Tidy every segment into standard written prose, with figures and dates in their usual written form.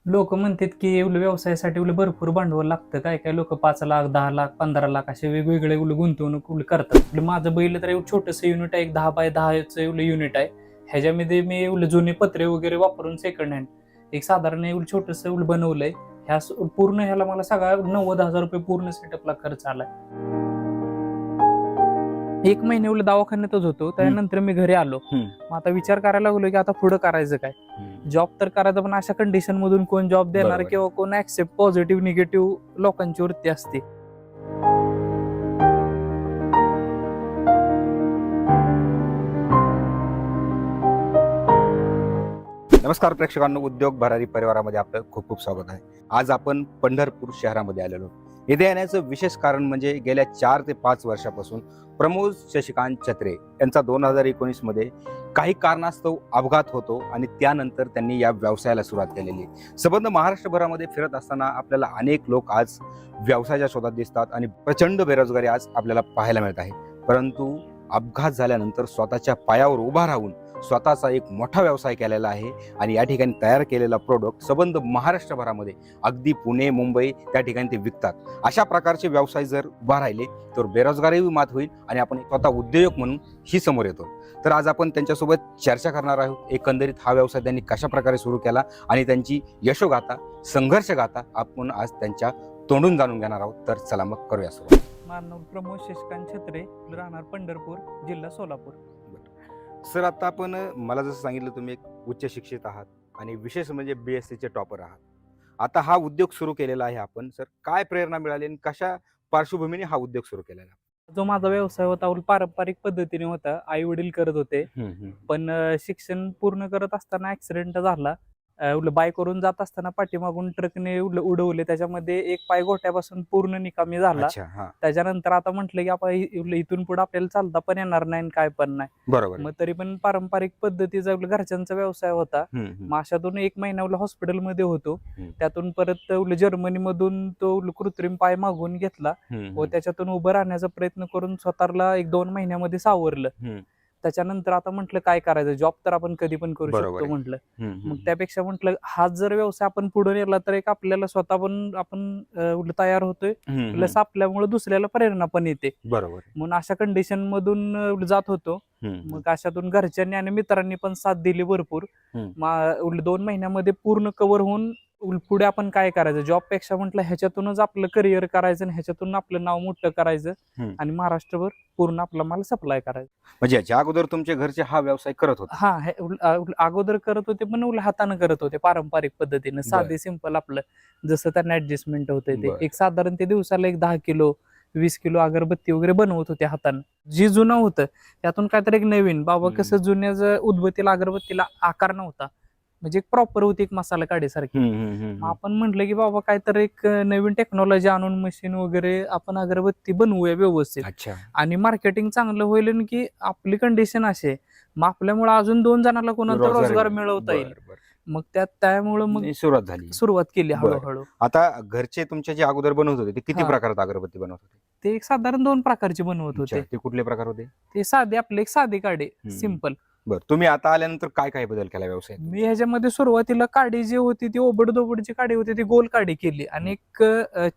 लोक म्हणतात की व्यवसायासाठी भरपूर भांडवल लागतं. काय काय लोक 5 लाख, 10 लाख, 15 लाख असे वेगवेगळे गुंतवणूक करतात. माझं बैल तर छोटंसं युनिट आहे, एक 10 बाय 10 युनिट आहे. ह्याच्यामध्ये मी जुने पत्रे वगैरे वापरून सेकंड हँड एक साधारण छोटंसं बनवलंय. पूर्ण ह्याला मला सगळा 90,000 रुपये पूर्ण सेटअपला खर्च आलाय. एक महिने दवाखान्यातच होतो. त्यानंतर मी घरी आलो. मग आता विचार करायला लागलो की आता पुढे करायचं काय. जॉब तर करायचा, पण अशा कंडिशन मधून कोण जॉब देणार किंवा कोण ऍक्सेप्ट पॉझिटिव्ह निगेटिव्ह लोकांची वृत्ती असते. नमस्कार प्रेक्षकांनो, उद्योग भरारी परिवारामध्ये आपलं खूप खूप स्वागत आहे. आज आपण पंढरपूर शहरामध्ये आलेलो. इथे येण्याचं विशेष कारण म्हणजे गेल्या 4 ते 5 वर्षापासून प्रमोद शशिकांत छत्रे यांचा 2019 मध्ये काही कारणास्तव अपघात होतो आणि त्यानंतर त्यांनी या व्यवसायाला सुरुवात केलेली. संबंध महाराष्ट्रभरामध्ये फिरत असताना आपल्याला अनेक लोक आज व्यवसायाच्या शोधात दिसतात आणि प्रचंड बेरोजगारी आज आपल्याला पाहायला मिळत आहे. परंतु अपघात झाल्यानंतर स्वतःच्या पायावर उभा राहून स्वतःचा एक मोठा व्यवसाय केलेला आहे आणि या ठिकाणी तयार केलेला प्रोडक्ट संबंध महाराष्ट्रभरामध्ये अगदी पुणे, मुंबई त्या ठिकाणी ते विकतात. अशा प्रकारचे व्यवसाय जर उभा राहिले तर बेरोजगारी मात होईल आणि आपण स्वतः उद्योजक म्हणून ही समोर येतो. तर आज आपण त्यांच्यासोबत चर्चा करणार आहोत. एकंदरीत हा व्यवसाय त्यांनी कशा प्रकारे सुरू केला आणि त्यांची यशोगाथा, संघर्षगाथा आपण आज त्यांच्या तोंडून जाणून घेणार आहोत. तर चला मग करूया सुरुवात. माझं नाव प्रमोद शशिकांत छत्रे, राहणार पंढरपूर, जिल्हा सोलापूर. सर, आता आपण मला जसं सांगितलं तुम्ही एक उच्च शिक्षित आहात आणि विशेष म्हणजे BSc टॉपर आहात. आता हा उद्योग सुरू केलेला आहे आपण. सर, काय प्रेरणा मिळाली आणि कशा पार्श्वभूमीने हा उद्योग सुरू केलेला आहे? जो माझा व्यवसाय होता पारंपरिक पद्धतीने होता. आई वडील करत होते, पण शिक्षण पूर्ण करत असताना ऍक्सिडेंट झाला. बाईक वरून जात असताना पाठीमागून ट्रकने उडवले. त्याच्यामध्ये एक पाय घोट्यापासून पूर्ण निकामी झाला. त्याच्यानंतर आता म्हटलं की आपण इथून पुढे आपल्याला चालता पण येणार नाही, काय पण नाही. बरोबर. मग तरी पण पारंपरिक पद्धतीचा घरच्यांचा व्यवसाय होता. मग अशातून एक महिना हॉस्पिटलमध्ये होतो. त्यातून परत जर्मनी मधून तो कृत्रिम पाय मागून घेतला व त्याच्यातून उभं राहण्याचा प्रयत्न करून स्वतःला 1-2 महिन्यामध्ये सावरलं. त्याच्यानंतर आता म्हटलं काय करायचं, जॉब तर आपण कधी पण करू शकतो म्हटलं. मग त्यापेक्षा म्हटलं हाच जर व्यवसाय आपण पुढे नेला तर एक आपल्याला स्वतः पण आपण तयार होतोय, प्लस आपल्यामुळे दुसऱ्याला प्रेरणा पण येते. बरोबर. म्हणून अशा कंडिशन मधून जात होतो. मग अशातून घरच्यांनी आणि मित्रांनी पण साथ दिली भरपूर. 2 महिन्यामध्ये पूर्ण कव्हर होऊन पुढे आपण काय करायचं, जॉब पेक्षा म्हटलं ह्याच्यातूनच आपलं करिअर करायचं आणि ह्याच्यातून आपलं नाव मोठं करायचं आणि महाराष्ट्रभर पूर्ण आपला माल सप्लाय करायचा. म्हणजे याच्या अगोदर तुमचे घरचे हा व्यवसाय करत होते? हा, अगोदर करत होते, पण हाताने करत होते पारंपरिक पद्धतीने, साधे सिंपल आपलं जसं त्यांना ऍडजस्टमेंट होते ते. एक साधारण ते दिवसाला 10 किलो 20 किलो अगरबत्ती वगैरे बनवत होते हाताने. जे जुनं होतं त्यातून काहीतरी एक नवीन, बाबा कसं जुन्या उदबत्तीला अगरबत्तीला आकार नव्हता, म्हणजे एक प्रॉपर होती एक मसाला काढीसारखी. आपण म्हटलं की बाबा काहीतरी एक नवीन टेक्नॉलॉजी आणून मशीन वगैरे आपण अगरबत्ती बनवूया व्यवस्थित आणि मार्केटिंग चांगलं होईल की आपली कंडिशन असे, मग आपल्यामुळे अजून 2 जणांना कोणाला रोजगार मिळवता येईल. मग त्यामुळे मग सुरुवात केली हळूहळू. आता घरचे तुमचे जे अगोदर बनवत होते ते किती प्रकारात अगरबत्ती बनवत होते? ते एक साधारण 2 प्रकारचे बनवत होते. ते कुठले प्रकार होते? ते साधे आपले एक साधे काढे सिंपल. बरं, तुम्ही आता आल्यानंतर काय काय बदल केला व्यवसाय? मी ह्याच्यामध्ये सुरुवातीला काडी जी होती ती ओबडधोबडची काडी होती, ती गोल काडी केली आणि एक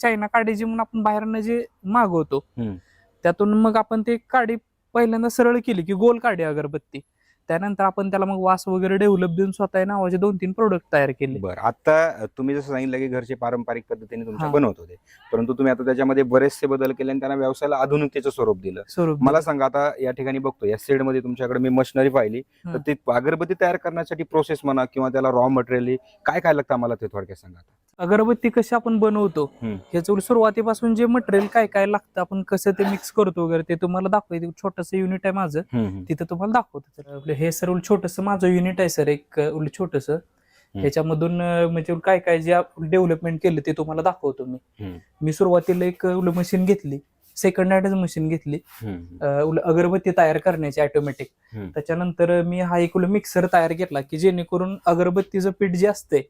चायना काडी जी म्हणून आपण बाहेरनं जे मागवतो त्यातून मग आपण ते काडी पहिल्यांदा सरळ केली की गोल काडी अगरबत्ती. त्यानंतर आपण त्याला मग वास वगैरे डेव्हलप देऊन स्वतः नावाचे 2-3 प्रोडक्ट तयार केले. बरं, आता तुम्ही जसं सांगितलं की घरचे पारंपरिक पद्धतीने तुमच्या बनवत होते, परंतु तुम्ही आता त्याच्यामध्ये बरेचसे बदल केले आणि त्यांना व्यवसायाला आधुनिकतेचं स्वरूप दिलं. मला सांगा, आता या ठिकाणी बघतो या सेड मध्ये तुमच्याकडे मी मशिनरी पाहिली, तर ते अगरबत्ती तयार करण्यासाठी प्रोसेस म्हणा किंवा त्याला रॉ मटेरियल काय काय लागतं मला ते थोडक्यात सांगा. अगरबत्ती कशी आपण बनवतो ह्याचं सुरुवातीपासून जे मटेरियल काय काय लागतं, आपण कसं ते मिक्स करतो वगैरे ते तुम्हाला दाखवायचं. छोटस युनिट आहे माझं, तिथं तुम्हाला दाखवतो. हे सर छोटस माझं युनिट आहे सर, एक छोटस. ह्याच्यामधून म्हणजे काय काय जे डेव्हलपमेंट केलं ते तुम्हाला दाखवतो मी. सुरुवातीला एक मशीन घेतली, सेकंड हँड मशीन घेतली अगरबत्ती तयार करण्याची ऑटोमॅटिक. त्याच्यानंतर मी हा एक मिक्सर तयार केला की जेणेकरून अगरबत्तीचं पीठ जे असते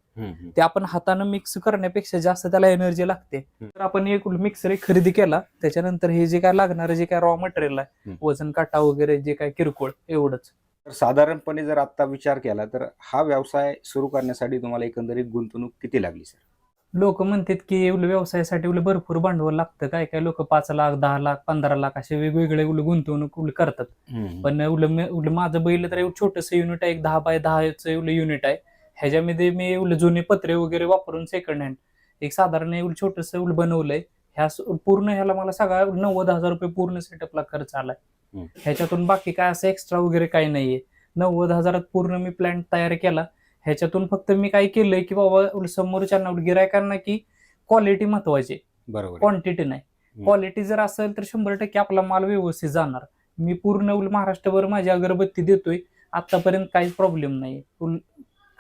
ते आपण हाताने मिक्स करण्यापेक्षा जास्त त्याला एनर्जी लागते. तर आपण एक मिक्सर खरेदी केला. त्याच्यानंतर हे जे काय लागणार जे काय रॉ मटेरियल आहे, वजन काटा वगैरे जे काय किरकोळ एवढंच, तर साधारणपणे जर आता विचार केला तर हा व्यवसाय सुरू करण्यासाठी तुम्हाला एकंदरीत गुंतवणूक किती लागली सर? लोक म्हणतात की उल व्यवसायासाठी उल भरपूर भांडवल लागतं. काय काय लोक 5 लाख, 10 लाख, 15 लाख असे वेगवेगळे गुंतवणूक करतात. पण माझं बैल तर छोटस युनिट आहे, एक 10 बाय 10 युनिट आहे. ह्याच्यामध्ये मी जुने पत्रे वगैरे वापरून सेकंड हँड एक साधारण छोटस बनवलंय. पूर्ण ह्याला मला सगळा 90,000 रुपये पूर्ण सेटअपला खर्च आलाय. ह्याच्यातून बाकी काय असं एक्स्ट्रा वगैरे काही नाहीये. 90,000 पूर्ण मी प्लॅन तयार केला. ह्याच्यातून फक्त मी काय केलंय की बाबा समोरच्या गिरायकांना की क्वालिटी महत्वाची, बरोबर. क्वांटिटी नाही. क्वालिटी जर असेल तर 100% आपला माल व्यवस्थित जाणार. मी पूर्ण महाराष्ट्रभर माझी अगरबत्ती देतोय, आतापर्यंत काहीच प्रॉब्लेम नाही.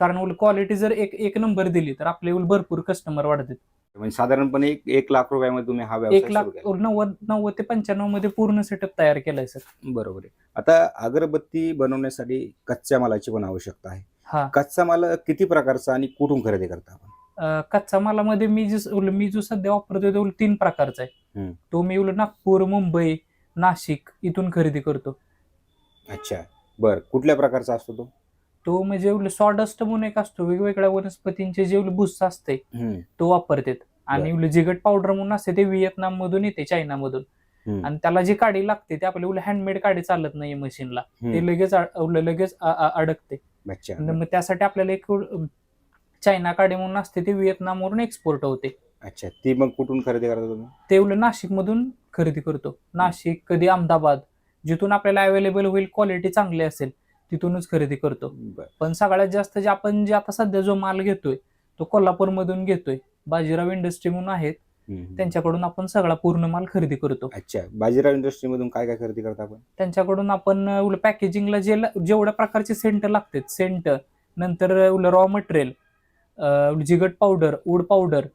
कारण क्वालिटी जर एक नंबर दिली तर आपले भरपूर कस्टमर वाढतात. म्हणजे साधारणपणे 1 लाख रुपयामध्ये तुम्ही हा 1 व्यवसाय लाख सुरू केला. 90 ते 95 मध्ये पूर्ण सेटअप तयार केलाय सर. बरोबर आहे. आता अगरबत्ती बनवण्यासाठी कच्च्या मालाची पण आवश्यकता आहे. हा, कच्चा माल किती प्रकारचा आणि कुठून खरेदी करता आपण? कच्चा मालामध्ये मी जो सध्या वापरतोय तो 3 प्रकारचा आहे. तो मी नागपूर, मुंबई, नाशिक इथून खरेदी करतो. अच्छा, बर. कुठल्या प्रकारचा असतो तो? तो म्हणजे सॉडस्ट म्हणून एक असतो, वेगवेगळ्या वनस्पतींचे जे बुस्स असते तो वापरतात. आणि जिगट पावडर म्हणून असते ते व्हिएतनाम मधून येते, चायना मधून. आणि त्याला जी काडी लागते ते आपल्या हँडमेड काडी चालत नाही मशीनला, ते लगेच अडकते. मग त्यासाठी आपल्याला एक चायना काडी म्हणून असते, ते व्हिएतनाम वरून एक्सपोर्ट होते. अच्छा, ती मग कुठून खरेदी करता तुम्ही? ते नाशिक मधून खरेदी करतो. नाशिक, कधी अहमदाबाद, जिथून आपल्याला अवेलेबल होईल, क्वालिटी चांगली असेल तिथूनच खरेदी करतो. पण सगळ्यात जास्त जे आता सध्या जो माल घेतोय तो कोल्हापूर मधून घेतोय. बाजीराव इंडस्ट्री म्हणून आहेत, त्यांच्याकडून आपण सगळा पूर्ण माल खरेदी करतो. अच्छा, बाजीराव इंडस्ट्री मधून काय काय खरेदी करता आपण? त्यांच्याकडून आपण पॅकेजिंगला जेवढ्या प्रकारचे सेंट लागतात, सेंट, नंतर रॉ मटेरियल, जिगट पावडर, वूड पावडर,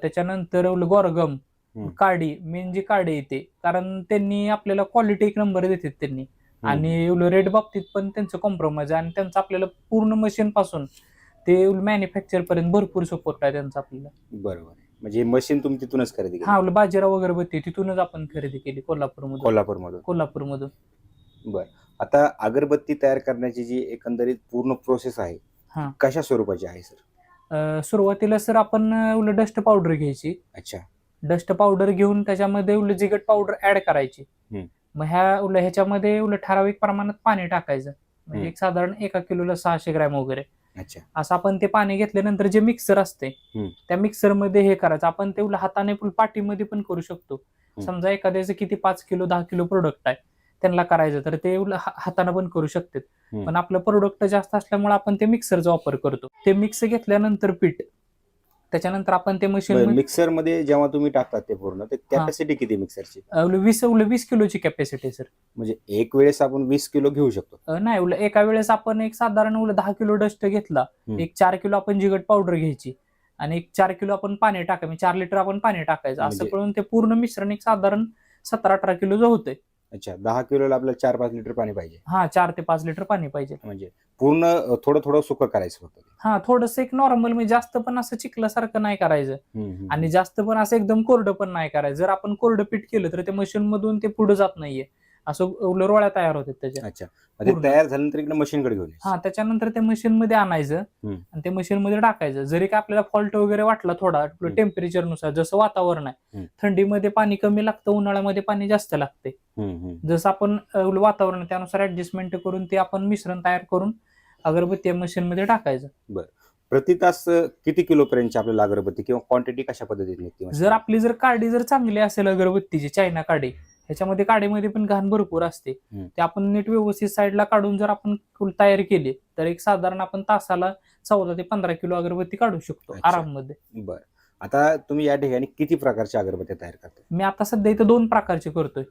त्याच्यानंतर गोरगम, काडी, मेन जी काडी येते, कारण त्यांनी आपल्याला क्वालिटी एक नंबर देतात त्यांनी. आणि रेट बाबतीत पण त्यांचं कॉम्प्रोमाइज आहे. आणि त्यांचं आपल्याला पूर्ण मशीन पासून ते मॅन्युफॅक्चर पर्यंत भरपूर सपोर्ट आहे त्यांचा आपल्याला. बरोबर. म्हणजे मशीन तुम्ही तिथूनच खरेदी केली? हा, बाजीराव अगरबत्ती तिथूनच आपण खरेदी केली, कोल्हापूरमधून. बर. आता अगरबत्ती तयार करण्याची जी एकंदरीत पूर्ण प्रोसेस आहे, कशा स्वरूपाची आहे सर? सुरुवातीला सर आपण डस्ट पावडर घ्यायची. अच्छा. डस्ट पावडर घेऊन त्याच्यामध्ये जिगट पावडर ऍड करायची. मग ह्याच्यामध्ये ठराविक प्रमाणात पाणी टाकायचं. म्हणजे एक साधारण 1 किलोला 600 ग्रॅम वगैरे. अच्छा. असं आपण ते पाणी घेतल्यानंतर जे मिक्सर असते त्या मिक्सर मध्ये हे करायचं. आपण ते हाताने पाठीमध्ये पण करू शकतो. समजा एखाद्याचं किती 5 किलो 10 किलो प्रोडक्ट आहे, त्यांना करायचं तर ते हाताने पण करू शकतात. पण आपलं प्रोडक्ट जास्त असल्यामुळे आपण ते मिक्सरचा वापर करतो. ते मिक्स घेतल्यानंतर पीठ, त्याच्यानंतर आपण ते मशीन मिक्सर मध्ये जेव्हा तुम्ही टाकतात ते पूर्ण, ते कॅपॅसिटी किती मिक्सरची? 20 किलोची कॅपॅसिटी सर. म्हणजे एक वेळेस आपण 20 किलो घेऊ शकतो? नाही, एका वेळेस आपण एक साधारण 10 किलो डस्ट घेतला, एक 4 किलो आपण जिगट पावडर घ्यायची आणि एक 4 किलो आपण पाणी टाकायचं, 4 लिटर आपण पाणी टाकायचं. असं करून ते पूर्ण मिश्रण एक साधारण 17-18 किलो जो होतंय. अच्छा, 10 किलोला आपल्याला 4-5 लिटर पाणी पाहिजे? हा, 4 ते 5 लिटर पाणी पाहिजे. म्हणजे पूर्ण थोडं थोडं सुकं करायचं होतं? हा, थोडंसं एक नॉर्मल, म्हणजे जास्त पण असं चिखलासारखं नाही करायचं आणि जास्त पण असं एकदम कोरडं पण नाही करायचं. जर आपण कोरडं पीठ केलं तर ते मशीन मधून ते पुढे जात नाहीये, असं रोळ्या तयार होतात त्याच्या. अच्छा, तयार झाल्यानंतर इकडे मशीनकडे घेऊन हा, त्याच्यानंतर ते मशीन मध्ये आणायचं आणि ते मशीन मध्ये टाकायचं. जरी काय आपल्याला फॉल्ट वगैरे वाटला थोडा टेम्परेचर नुसार, जसं वातावरण आहे, थंडीमध्ये पाणी कमी लागतं, उन्हाळ्यामध्ये पाणी जास्त लागते, जसं आपण वातावरण त्यानुसार ऍडजस्टमेंट करून ते आपण मिश्रण तयार करून अगरबत्ती मशीन मध्ये टाकायचं. बरं. प्रति तास किती किलो पर्यंतची आपल्याला अगरबत्ती किंवा क्वांटिटी कशा पद्धतीने निघते? जर आपली काडी जर चांगली असेल अगरबत्तीची, चायना काडी, ह्याच्यामध्ये काडीमध्ये पण घाण भरपूर असते, ते आपण नीट व्यवस्थित साईडला काढून जर आपण तयार केली तर एक साधारण आपण तासाला 14 ते 15 किलो अगरबत्ती काढू शकतो आराममध्ये. बरं. आता तुम्ही या ठिकाणी किती प्रकारच्या अगरबत्त्या तयार करता? मी आता सध्या इथं 2 प्रकारचे करतोय.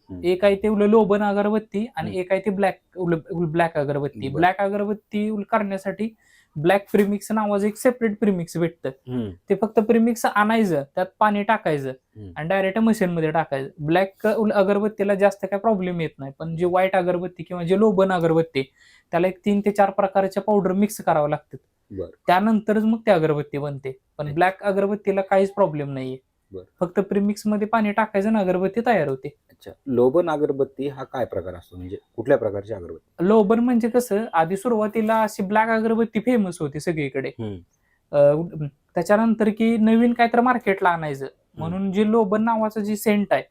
एक आहे ते लोबन अगरबत्ती आणि एक आहे ते ब्लॅक अगरबत्ती. ब्लॅक अगरबत्ती करण्यासाठी ब्लॅक प्रीमिक्स नावाचं एक सेपरेट प्रीमिक्स भेटतं. ते फक्त प्रीमिक्स आणायचं, त्यात पाणी टाकायचं आणि डायरेक्ट मशीन मध्ये टाकायचं. ब्लॅक अगरबत्तीला जास्त काय प्रॉब्लेम येत नाही. पण जे व्हाईट अगरबत्ती किंवा जे लोबन अगरबत्ती, त्याला एक 3 ते 4 प्रकारच्या पावडर मिक्स करावं लागतात, त्यानंतरच मग ती अगरबत्ती बनते. पण ब्लॅक अगरबत्तीला काहीच प्रॉब्लेम नाहीये. बरं. फक्त प्रीमिक्स मध्ये पाणी टाकायचं ना अगरबत्ती तयार होते. अच्छा, लोबन अगरबत्ती हा काय प्रकार असतो, म्हणजे कुठल्या प्रकारची अगरबत्ती? लोबन म्हणजे कसं, आधी सुरुवातीला अशी ब्लॅक अगरबत्ती फेमस होती सगळीकडे. त्याच्यानंतर की नवीन काय तर मार्केटला आणायचं म्हणून जे लोबन नावाचं जे सेंट आहे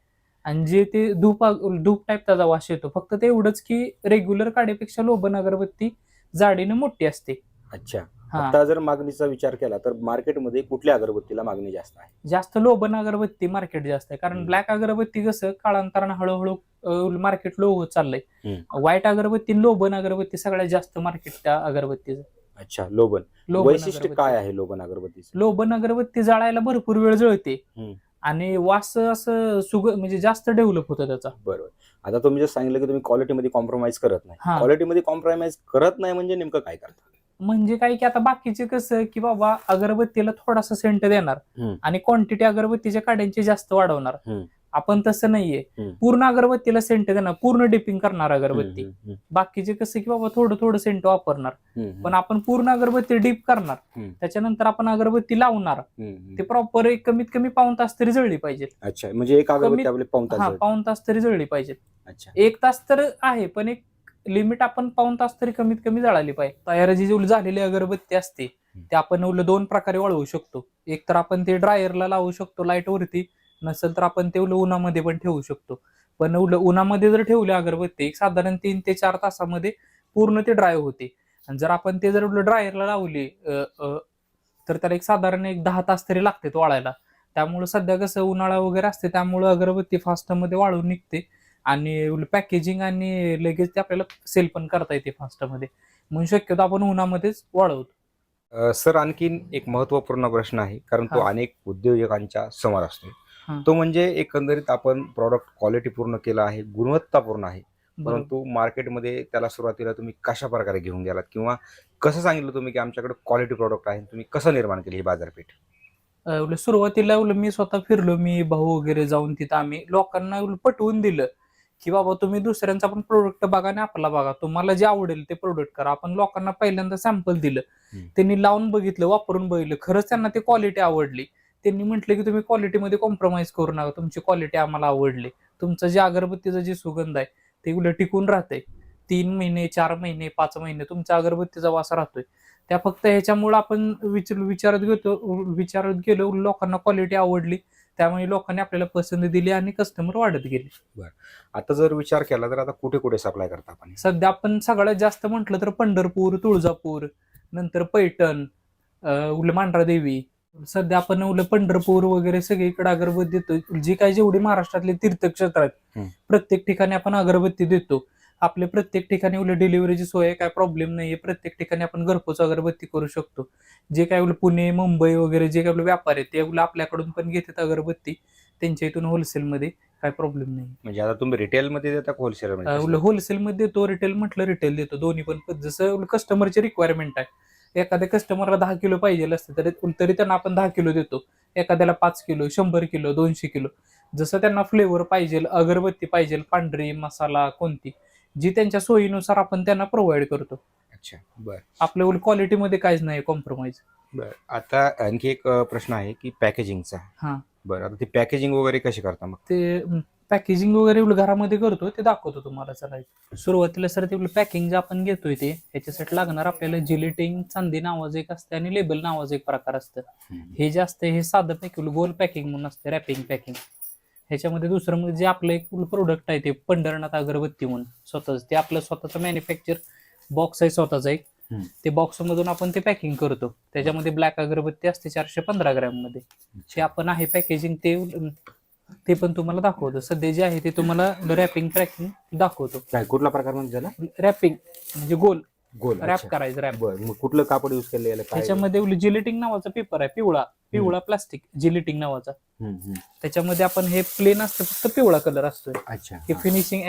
आणि जे ते धूप टाईप त्याचा वास येतो, फक्त ते एवढंच की रेग्युलर काडीपेक्षा लोबन अगरबत्ती जाडीनं मोठी असते. अच्छा. हा, आता जर मागणीचा विचार केला तर मार्केटमध्ये कुठल्या अगरबत्तीला मागणी जास्त आहे? जास्त लोबन अगरबत्ती मार्केट जास्त आहे, कारण ब्लॅक अगरबत्ती कसं काळांतरानं हळूहळू मार्केट लो होत चाललंय. व्हाईट अगरबत्ती, लोबन अगरबत्ती सगळ्यात जास्त मार्केट त्या अगरबत्तीचं. अच्छा, लोबन. लोबन वैशिष्ट्य अगरबत्ती. काय आहे लोबन अगरबत्तीचं? लोबन अगरबत्ती जाळायला भरपूर वेळ जळते आणि वास असं म्हणजे जास्त डेव्हलप होतं त्याचा. बरोबर. आता तुम्ही जर सांगितलं की तुम्ही क्वालिटीमध्ये कॉम्प्रोमाइज करत नाही, हा. क्वालिटीमध्ये कॉम्प्रोमाइज करत नाही म्हणजे नेमकं काय करता? म्हणजे काय की आता बाकीचे कसं की बाबा अगरबत्तीला थोडासा सेंट देणार आणि क्वांटिटी अगरबत्तीच्या काड्यांची जास्त वाढवणार. आपण तसं नाहीये, पूर्ण अगरबत्तीला सेंट देणार, पूर्ण डिपिंग करणार अगरबत्ती. बाकीचे कसं की बाबा थोडं थोडं सेंट वापरणार, पण आपण पूर्ण अगरबत्ती डीप करणार, त्याच्यानंतर आपण अगरबत्ती लावणार, ते प्रॉपर कमीत कमी पाऊण तास तरी जळली पाहिजे. अच्छा, म्हणजे एक अगरबत्ती आपली पाऊण तास तरी जळली पाहिजे. अच्छा, 1 तास तर आहे, पण एक लिमिट आपण पाऊण तास तरी कमीत कमी जळाली पाहिजे. तयार जी झालेली अगरबत्ती असते ते आपण 2 प्रकारे वाळवू शकतो. एक तर आपण ते ड्रायरला लावू शकतो लाईट वरती, नसेल तर आपण ते उन्हामध्ये पण ठेवू शकतो. पण उन्हामध्ये जर ठेवली अगरबत्ती एक साधारण 3 ते 4 तासामध्ये पूर्ण ते ड्राय होते. आणि जर आपण ते जर ड्रायरला लावली तर त्याला एक साधारण 10 तास तरी लागते वाळायला. त्यामुळे सध्या कसं उन्हाळा वगैरे असते, त्यामुळे अगरबत्ती फास्ट मध्ये वाळून निघते आणि पॅकेजिंग आणि लगेच ते आपल्याला सेल पण करता येते फास्ट मध्ये, म्हणून शक्यतो आपण उन्हामध्येच वाळवतो. सर, आणखीन एक महत्वपूर्ण प्रश्न आहे, कारण तो अनेक उद्योजकांच्या समोर असतो. तो म्हणजे एकंदरीत आपण प्रॉडक्ट क्वालिटी पूर्ण केला आहे, गुणवत्तापूर्ण आहे, परंतु मार्केटमध्ये त्याला सुरुवातीला तुम्ही कशा प्रकारे घेऊन गेलात किंवा कसं सांगितलं तुम्ही की आमच्याकडे क्वालिटी प्रॉडक्ट आहे, तुम्ही कसं निर्माण केली ही बाजारपेठ? सुरुवातीला मी स्वतः फिरलो, मी भाऊ वगैरे जाऊन तिथं आम्ही लोकांना पटवून दिलं की बाबा तुम्ही दुसऱ्यांचा पण प्रोडक्ट बघा आणि आपला बघा, तुम्हाला जे आवडेल ते प्रोडक्ट करा. आपण लोकांना पहिल्यांदा सॅम्पल दिलं, त्यांनी लावून बघितलं, वापरून बघितलं, खरंच त्यांना ती क्वालिटी आवडली. त्यांनी म्हटलं की तुम्ही क्वालिटीमध्ये कॉम्प्रोमाइज करू नका, तुमची क्वालिटी आम्हाला आवडली, तुमचं जे अगरबत्तीचं जे सुगंध आहे ते उलट टिकून राहतंय 3 महिने, 4 महिने, 5 महिने तुमच्या अगरबत्तीचा वास राहतोय. त्या फक्त ह्याच्यामुळे आपण विचारत गेलो, लोकांना क्वालिटी आवडली, त्यामुळे लोकांनी आपल्याला पसंती दिली आणि कस्टमर वाढत गेले. बरं. आता जर विचार केला तर आता कुठे कुठे सप्लाय करता आपण? सध्या आपण सगळ्यात जास्त म्हटलं तर पंढरपूर, तुळजापूर, नंतर पैठण, मांढरादेवी. सध्या आपण पंढरपूर वगैरे सगळीकडे अगरबत्ती देतो. जी काही जेवढी महाराष्ट्रातले तीर्थक्षेत्र आहेत प्रत्येक ठिकाणी आपण अगरबत्ती देतो. आपले प्रत्येक ठिकाणी डिलिव्हरीची सोय, काय प्रॉब्लेम नाहीये. प्रत्येक ठिकाणी आपण घरपोच अगरबत्ती करू शकतो. जे काय पुणे, मुंबई वगैरे जे काय व्यापारी आहेत ते आपल्याकडून पण घेतात अगरबत्ती, त्यांच्या इथून होलसेलमध्ये काय प्रॉब्लेम नाही. म्हणजे आता तुम्ही रिटेलमध्ये देता का होलसेलमध्ये? होलसेलमध्ये देतो, रिटेल म्हटलं रिटेल देतो, दोन्ही पण. जसं कस्टमरची रिक्वायरमेंट आहे, एखाद्या कस्टमरला 10 किलो पाहिजे असतं तरी त्यांना आपण 10 किलो देतो, एखाद्याला 5 किलो, 100 किलो, 200 किलो, जसं त्यांना फ्लेवर पाहिजे, अगरबत्ती पाहिजे, पांढरी, मसाला, कोणती, जी त्यांच्या सोयीनुसार आपण त्यांना प्रोव्हाइड करतो. अच्छा, बरं. आपल्या क्वालिटीमध्ये काहीच नाही कॉम्प्रोमाइज. बरं. आता आणखी एक प्रश्न आहे की पॅकेजिंगचा. हा, बरं. आता ती पॅकेजिंग वगैरे कशी करता मग? ते पॅकेजिंग वगैरे घरामध्ये करतो, ते दाखवतो तुम्हाला. चला, सुरुवातीला सर ते पॅकिंग जे आपण घेतोय ते ह्याच्यासाठी लागणार आपल्याला जिलेटिन चांदी नावाचं एक असतं आणि लेबल नावाचं एक प्रकार असतं. हे जे असतं हे साधं पॅकिंग, गोल पॅकिंग म्हणून असतं, रॅपिंग पॅकिंग. ह्याच्यामध्ये दुसरं म्हणजे जे आपलं एक प्रोडक्ट आहे ते पंढरनाथ अगरबत्ती म्हणून स्वतःच, ते आपलं स्वतःचं मॅन्युफॅक्चर बॉक्स आहे स्वतःचा एक, ते बॉक्स मधून आपण ते पॅकिंग करतो. त्याच्यामध्ये ब्लॅक अगरबत्ती असते 415 ग्रॅम मध्ये, ते आपण आहे पॅकेजिंग, ते पण तुम्हाला दाखवतो. सध्या जे आहे ते तुम्हाला रॅपिंग पॅकिंग दाखवतो. काय कुठला प्रकार म्हणजे त्याला? रॅपिंग म्हणजे गोल गोल रॅप करायचं, रॅप. बरं. मग कुठलं कापड यूज केलेलं? त्याच्यामध्ये जिलेटिंग नावाचा पेपर आहे, पिवळा प्लास्टिक, जिलेटिंग नावाचा. त्याच्यामध्ये आपण हे प्लेन असतं, फक्त पिवळा कलर असतो. अच्छा. हे फिनिशिंग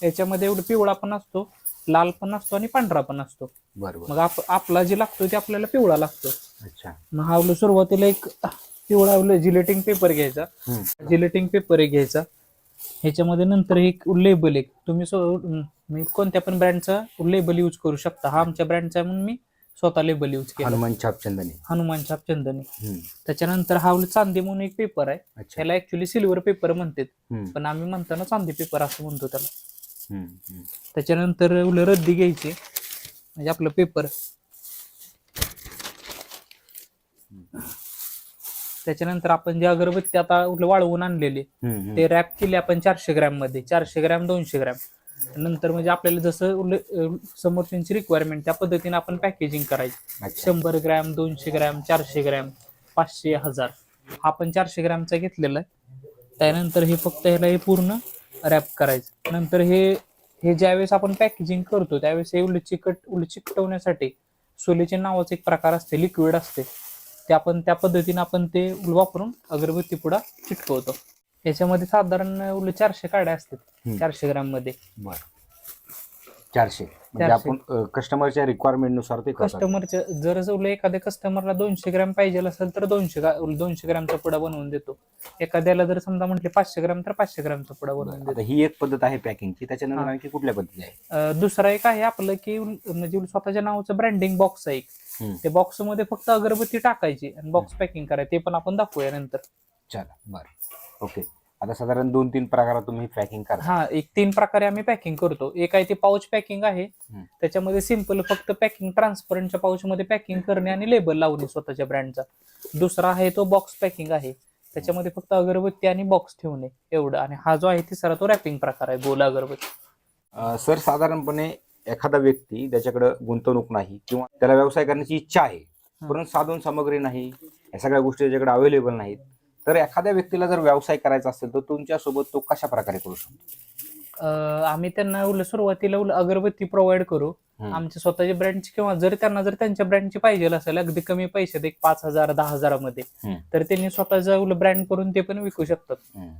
याच्यामध्ये पिवळा पण असतो, लाल पण असतो आणि पांढरा पण असतो. बरोबर. मग आपला जे लागतो ते आपल्याला पिवळा लागतो. अच्छा. मग हा सुरुवातीला एक पिवळा जिलेटिंग पेपर घ्यायचा, जिलेटिंग पेपर एक घ्यायचा. ह्याच्यामध्ये नंतर एक लेबल, एक तुम्ही कोणत्या पण ब्रँडचा लेबल यूज करू शकता. हा आमच्या ब्रँडचा आहे म्हणून मी स्वतः लेबल यूज केलं, हनुमान छापचंदनी. हनुमान छाप चंदनी. त्याच्यानंतर हा चांदी म्हणून एक पेपर आहे, अच्छा. त्याला ऍक्च्युली सिल्वर पेपर म्हणतात, हम्म. पण आम्ही म्हणताना चांदी पेपर असं म्हणतो त्याला. हम्म. त्याच्यानंतर रद्दी घ्यायची, म्हणजे आपलं पेपर. त्याच्यानंतर आपण जे अगरबत्ती आता वाळवून आणलेली ते रॅप केले आपण 400 ग्रॅम मध्ये, 400 ग्रॅम 200 ग्रॅम. नंतर म्हणजे आपल्याला जसं समोरच्यांची रिक्वायरमेंट त्या पद्धतीने आपण पॅकेजिंग करायची. 100 ग्रॅम 200 ग्रॅम 400 ग्रॅम 500 1000 हा आपण 400 ग्रॅमचा घेतलेला आहे. त्यानंतर हे फक्त ह्याला हे पूर्ण रॅप करायचं. नंतर हे ज्यावेळेस आपण पॅकेजिंग करतो त्यावेळेस हे चिकटवण्यासाठी सोलेचे नावाचे एक प्रकार असते, लिक्विड असते, ते आपण त्या पद्धतीने आपण ते वापरून अगरबत्ती पुढा चिटकवतो. याच्यामध्ये साधारण 400 काड्या असतात 400 ग्रॅम मध्ये. 400 म्हणजे आपण कस्टमरच्या रिक्वायरमेंट नुसार ते कस्टमरच्या जर एखाद्या कस्टमरला 200 ग्रॅम पाहिजे असेल तर 200 ग्रॅमचा पुडा बनवून देतो. एखाद्याला जर समजा म्हटले 500 ग्रॅम तर 500 ग्रॅमचा पुडा बनवून देतो. ही एक पद्धत आहे पॅकिंगची. त्याच्यानंतर आणखी कुठल्या पद्धती आहे? दुसरा एक आहे आपलं की म्हणजे स्वतःच्या नावाचं ब्रँडिंग बॉक्स आहे एक. ते बॉक्स मध्ये फक्त अगरबत्ती टाकायची आणि बॉक्स पॅकिंग करायची, ते पण आपण दाखवूया नंतर. चला बरं, ओके. आता साधारण 2-3 प्रकारात तुम्ही पॅकिंग करा. हा, एक 3 प्रकारे आम्ही पॅकिंग करतो. एक आहे ते पाऊच पॅकिंग आहे, त्याच्यामध्ये सिंपल फक्त पॅकिंग ट्रान्सपरंटच्या पाऊच मध्ये पॅकिंग करणे आणि लेबल लावणे स्वतःच्या ब्रँडचा. दुसरा आहे तो बॉक्स पॅकिंग आहे, त्याच्यामध्ये फक्त अगरबत्ती आणि बॉक्स ठेवणे एवढं. आणि हा जो आहे तिसरा तो रॅपिंग प्रकार आहे, गोल अगरबत्ती. सर, साधारणपणे एखादा व्यक्ती त्याच्याकडे गुंतवणूक नाही किंवा त्याला व्यवसाय करण्याची इच्छा आहे, परंतु साधन सामग्री नाही, या सगळ्या गोष्टी त्याच्याकडे अवेलेबल नाहीत, तर एखाद्या व्यक्तीला जर व्यवसाय करायचा असेल तर तुमच्यासोबत तो कशा प्रकारे करू शकतो? आम्ही त्यांना सुरुवातीला अगरबत्ती प्रोव्हाइड करू आमच्या स्वतःच्या ब्रँडची, किंवा जर त्यांच्या ब्रँडची पाहिजे असेल अगदी कमी पैशात 5,000-10,000 मध्ये, तर त्यांनी स्वतःचा ब्रँड करून ते पण विकू शकतात.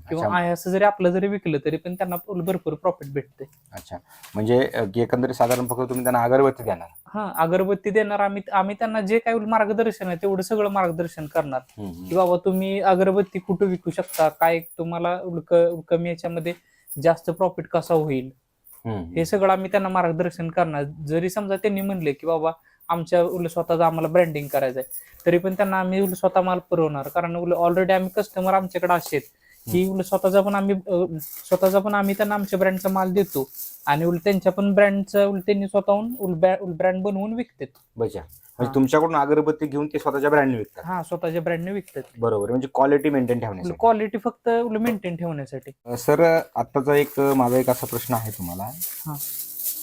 किंवा असं जरी आपलं जरी विकलं तरी पण त्यांना भरपूर प्रॉफिट भेटते. अच्छा, म्हणजे एकंदरीत साधारण फक्त तुम्ही त्यांना अगरबत्ती देणार? हा, अगरबत्ती देणार. आम्ही त्यांना जे काही मार्गदर्शन आहे तेवढं सगळं मार्गदर्शन करणार, की बाबा तुम्ही अगरबत्ती कुठं विकू शकता, काय तुम्हाला कमी याच्यामध्ये जास्त प्रॉफिट कसा होईल, हे सगळं आम्ही त्यांना मार्गदर्शन करणार. जरी समजा त्यांनी म्हणले की बाबा आमच्या स्वतःचा आम्हाला ब्रँडिंग करायचंय, तरी पण त्यांना आम्ही स्वतः माल पुरवणार. कारण ऑलरेडी आम्ही कस्टमर आमच्याकडे असे आहेत की स्वतःचा पण आम्ही त्यांना आमच्या ब्रँडचा माल देतो आणि त्यांच्या पण ब्रँडचं त्यांनी स्वतःहून ब्रँड बनवून विकतात. बचा, म्हणजे तुमच्याकडून अगरबत्ती घेऊन ते स्वतःच्या ब्रँडने विकतात? हा, स्वतःच्या ब्रँडने विकतात. बरोबर, म्हणजे क्वालिटी मेंटेन ठेवण्यासाठी. क्वालिटी फक्त मेंटेन ठेवण्यासाठी. सर, आताचा माझा एक असा प्रश्न आहे तुम्हाला,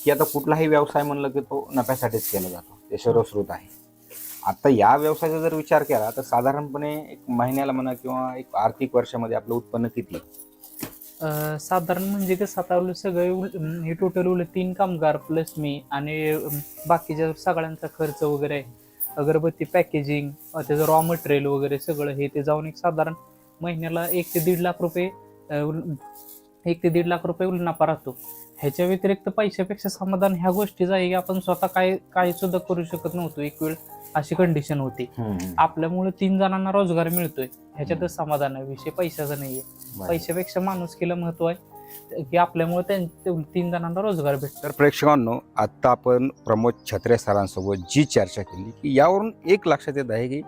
की आता कुठलाही व्यवसाय म्हणलं की तो नफ्यासाठीच केला जातो, ते सर्वश्रुत आहे. आता या व्यवसायाचा जर विचार केला तर साधारणपणे एक महिन्याला म्हणा किंवा एक आर्थिक वर्षामध्ये आपलं उत्पन्न किती? साधारण म्हणजे कसं आता सगळे हे टोटल 3 कामगार प्लस मी आणि बाकीच्या सगळ्यांचा खर्च वगैरे, अगरबत्ती पॅकेजिंग, त्याचं रॉ मटेरियल वगैरे सगळं हे ते जाऊन एक साधारण महिन्याला 1 ते 1.5 लाख रुपये 1 ते 1.5 लाख रुपये नफा राहतो. ह्याच्या व्यतिरिक्त पैशापेक्षा समाधान ह्या गोष्टीचं आहे की आपण स्वतः काही सुद्धा करू शकत नव्हतो. एक वेळ अशी कंडिशन होती, आपल्यामुळे 3 जणांना रोजगार मिळतोय, ह्याच्यातच समाधान आहे. विषय पैशाचा नाहीये. पैशापेक्षा माणुसकीला महत्व आहे की आपल्यामुळे 3 जणांना रोजगार भेटतो. तर प्रेक्षकांनो, आता आपण प्रमोद छत्रे सरांसोबत जी चर्चा केली की यावरून एक लक्षात येत आहे की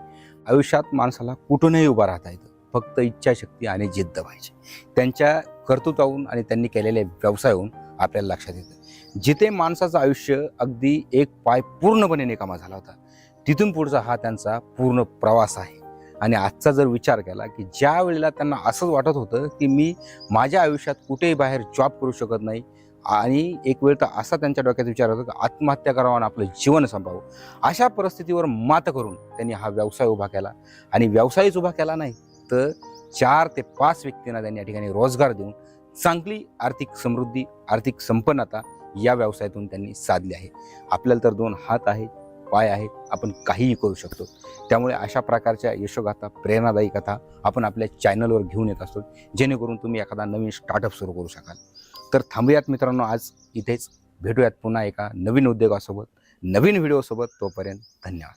आयुष्यात माणसाला कुठूनही उभा राहता येतं, फक्त इच्छाशक्ती आणि जिद्द पाहिजे. त्यांच्या कर्तृत्वावरून आणि त्यांनी केलेल्या व्यवसायावरून आपल्याला लक्षात येतं, जिथे माणसाचं आयुष्य अगदी एक पाय पूर्णपणे निकामा झाला होता, तिथून पुढचा हा त्यांचा पूर्ण प्रवास आहे. आणि आजचा जर विचार केला की ज्या वेळेला त्यांना असंच वाटत होतं की मी माझ्या आयुष्यात कुठेही बाहेर जॉब करू शकत नाही, आणि एक वेळ तर असा त्यांच्या डोक्यात विचार होता की आत्महत्या करावं आणि आपलं जीवन संपावं, अशा परिस्थितीवर मात करून त्यांनी हा व्यवसाय उभा केला. आणि व्यवसायच उभा केला नाही तर 4 ते 5 व्यक्तींना त्यांनी या ठिकाणी रोजगार देऊन चांगली आर्थिक समृद्धी, आर्थिक संपन्नता या व्यवसायातून त्यांनी साधली आहे. आपल्याला तर 2 हात आहेत, पाय आहेत, आपण काहीही करू शकतो. त्यामुळे अशा प्रकारच्या यशोगाथा, प्रेरणादायी कथा आपण आपल्या चॅनलवर घेऊन येत असतो, जेणेकरून तुम्ही एखादा नवीन स्टार्टअप सुरू करू शकाल. तर थांबूयात मित्रांनो, आज इथेच. भेटूयात पुन्हा एका नवीन उद्योगासोबत, नवीन व्हिडिओसोबत. तोपर्यंत धन्यवाद.